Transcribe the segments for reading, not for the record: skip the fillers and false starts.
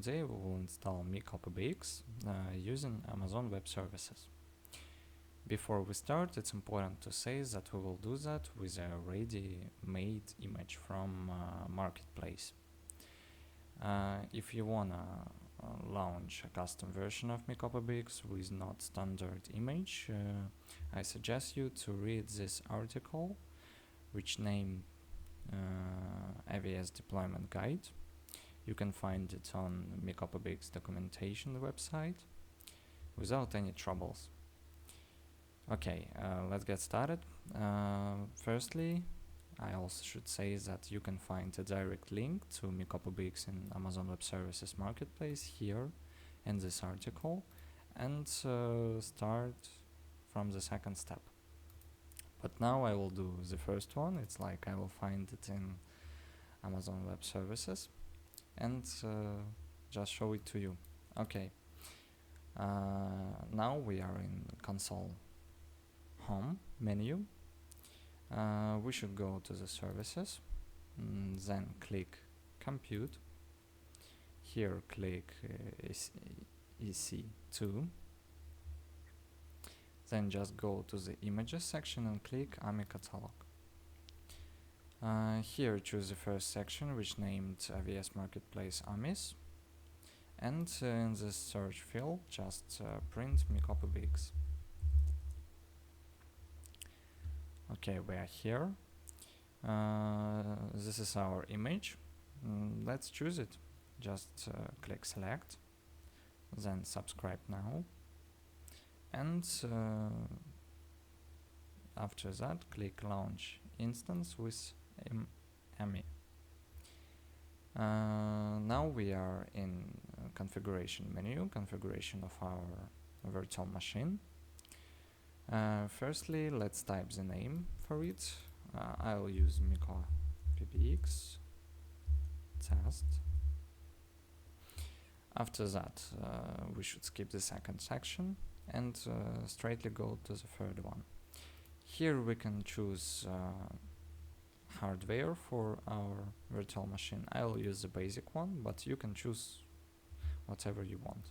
today we will install MikoPBX using Amazon Web Services. Before we start, it's important to say that we will do that with a ready-made image from Marketplace. If you wanna launch a custom version of MikoPBX with not standard image, I suggest you to read this article, which named AWS Deployment Guide. You can find it on MikoPBX documentation website without any troubles. Okay, let's get started. Firstly, I also should say that you can find a direct link to MikoPBX in Amazon Web Services Marketplace here in this article, and start from the second step. But now I will do the first one. It's like I will find it in Amazon Web Services and just show it to you. Okay, now we are in console home menu. We should go to the services, then click compute. Here click EC2. Then just go to the images section and click AMI catalog. Here choose the first section, which named AWS Marketplace AMIs, and in the search field just print MikoPBX. Okay, we are here. This is our image. Let's choose it. Just click select, then subscribe now, and after that click launch instance with AMI. Now we are in configuration menu, configuration of our virtual machine. Firstly, let's type the name for it. I'll use MikoPBX test. After that, we should skip the second section and straightly go to the third one. Here we can choose hardware for our virtual machine. I'll use the basic one, but you can choose whatever you want.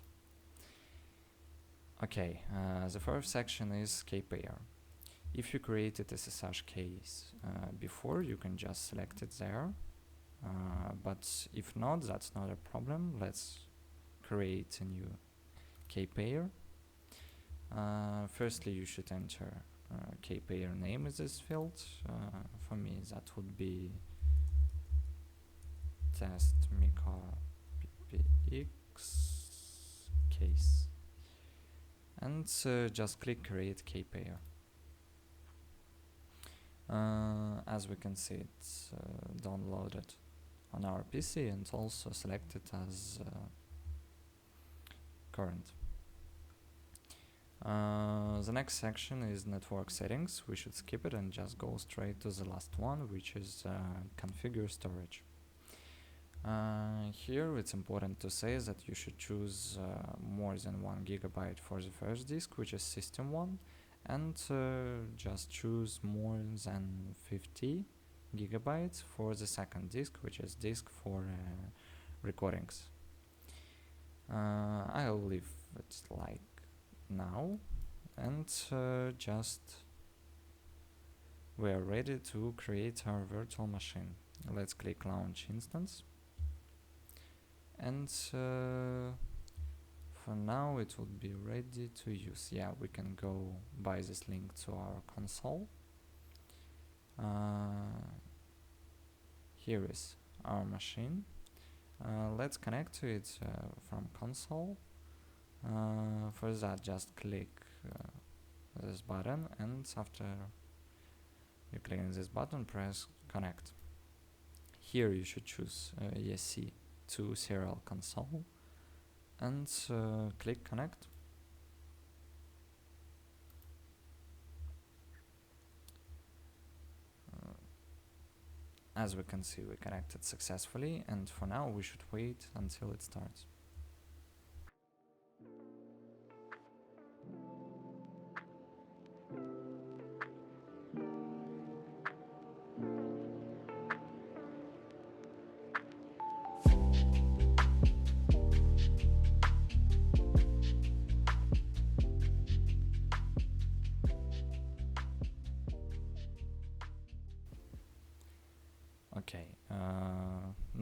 Okay, the first section is key pair. If you created SSH case before, you can just select it there, but if not, that's not a problem. Let's create a new key pair. Firstly, you should enter key pair name in this field. For me, that would be test MikoPBX case, and just click create key pair. As we can see, it's downloaded on our PC and also selected as current. The next section is network settings. We should skip it and just go straight to the last one, which is configure storage. Here it's important to say that you should choose more than 1 GB for the first disk, which is system one, and just choose more than 50 GB for the second disk, which is disk for recordings. I'll leave it like now, and just we are ready to create our virtual machine. Let's click launch instance, and for now it will be ready to use. Yeah, we can go by this link to our console. Here is our machine. Let's connect to it from console. For that, just click this button, and after you click on this button, press connect. Here you should choose ESC2 serial console and click connect. As we can see, we connected successfully, and for now we should wait until it starts.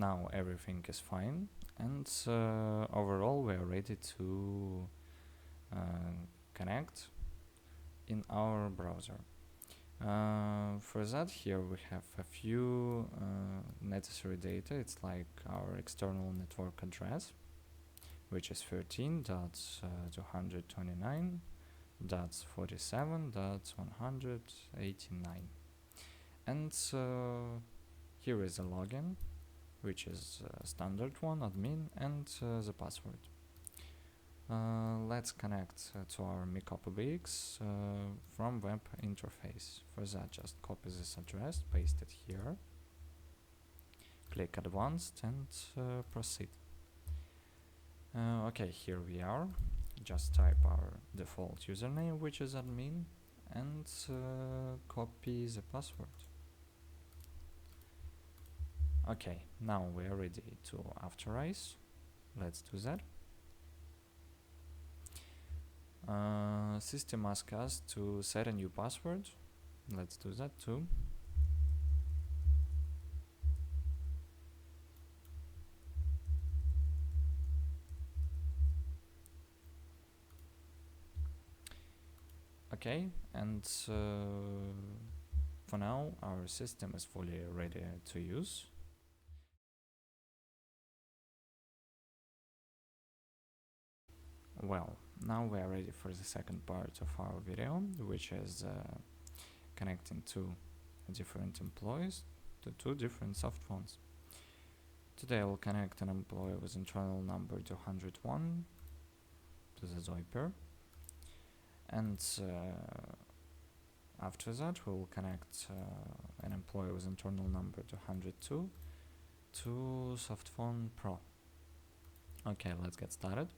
now everything is fine, and overall we are ready to connect in our browser. For that, here we have a few necessary data. It's like our external network address, which is 13.229.47.189. And here is a login, which is a standard one, admin, and the password. Let's connect to our MikoPBX from web interface. For that, just copy this address, paste it here, click advanced, and proceed. Okay, here we are. Just type our default username, which is admin, and copy the password. Okay, now we are ready to authorize. Let's do that. System asks us to set a new password. Let's do that too. Okay, and for now our system is fully ready to use. Well, now we are ready for the second part of our video, which is connecting two different employees to two different soft phones. Today I will connect an employee with internal number 201 to the Zoiper, and after that we will connect an employee with internal number 202 to Softphone Pro. Okay, let's get started.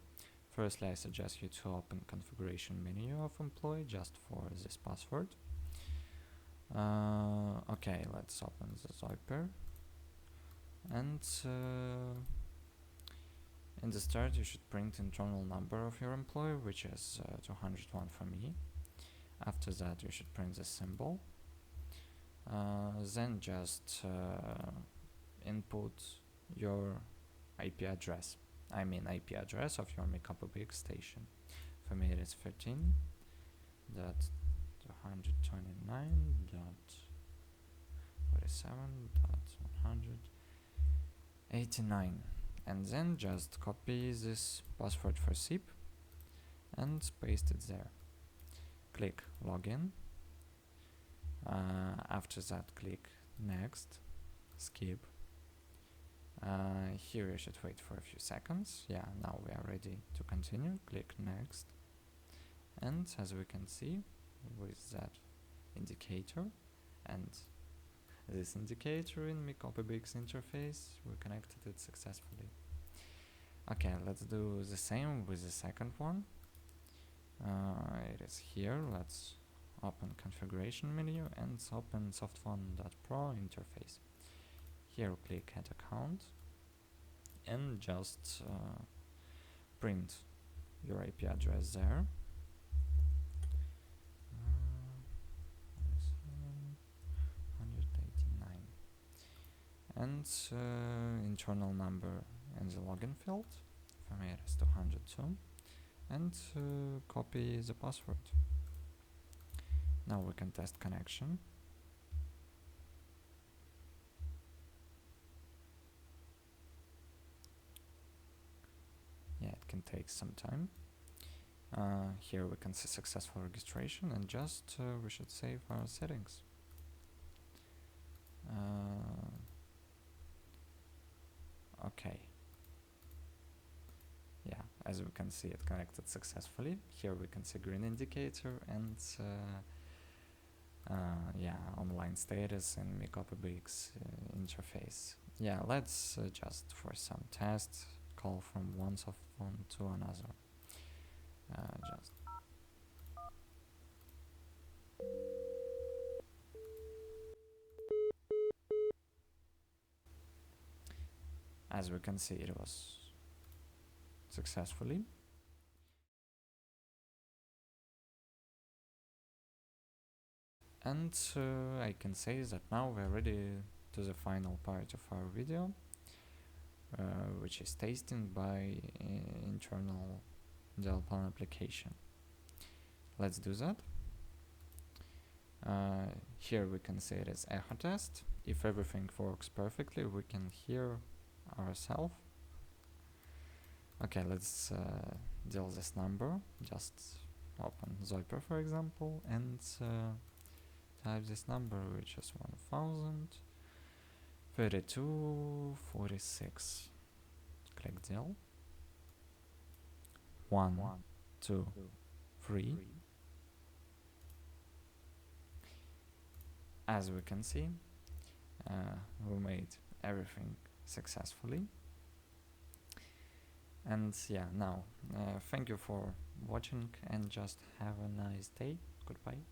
Firstly, I suggest you to open configuration menu of employee just for this password. Okay, let's open the Zoiper, and in the start you should print internal number of your employee, which is 201 for me. After that you should print the symbol, then just input your IP address. I mean IP address of your MikoPBX station. For me it is 13.229.47.189, and then just copy this password for SIP and paste it there. Click login. After that click next, skip. Here you should wait for a few seconds. Yeah, now we are ready to continue. Click next, and as we can see, with that indicator and this indicator in MikoPBX interface, we connected it successfully. Okay, let's do the same with the second one. It is here. Let's open configuration menu and open softphone.pro interface. Here click add account and just print your IP address there. 189 and internal number in the login field. For me it is 202, and copy the password. Now we can test connection. Yeah, it can take some time. Here we can see successful registration, and just we should save our settings. Okay. Yeah, as we can see, it connected successfully. Here we can see green indicator and yeah, online status and MikoPBX interface. Yeah, let's just for some tests call from one softphone to another. Just as we can see, it was successfully. And I can say that now we're ready to the final part of our video. which is tasting by internal Delpon application. Let's do that. Here we can say it as echo test. If everything works perfectly, we can hear ourselves. Okay, let's deal this number. Just open Zoiper, for example, and type this number, which is 1032.46. Click deal. 1, 2, 3. As we can see, we made everything successfully. And yeah, now thank you for watching and just have a nice day. Goodbye.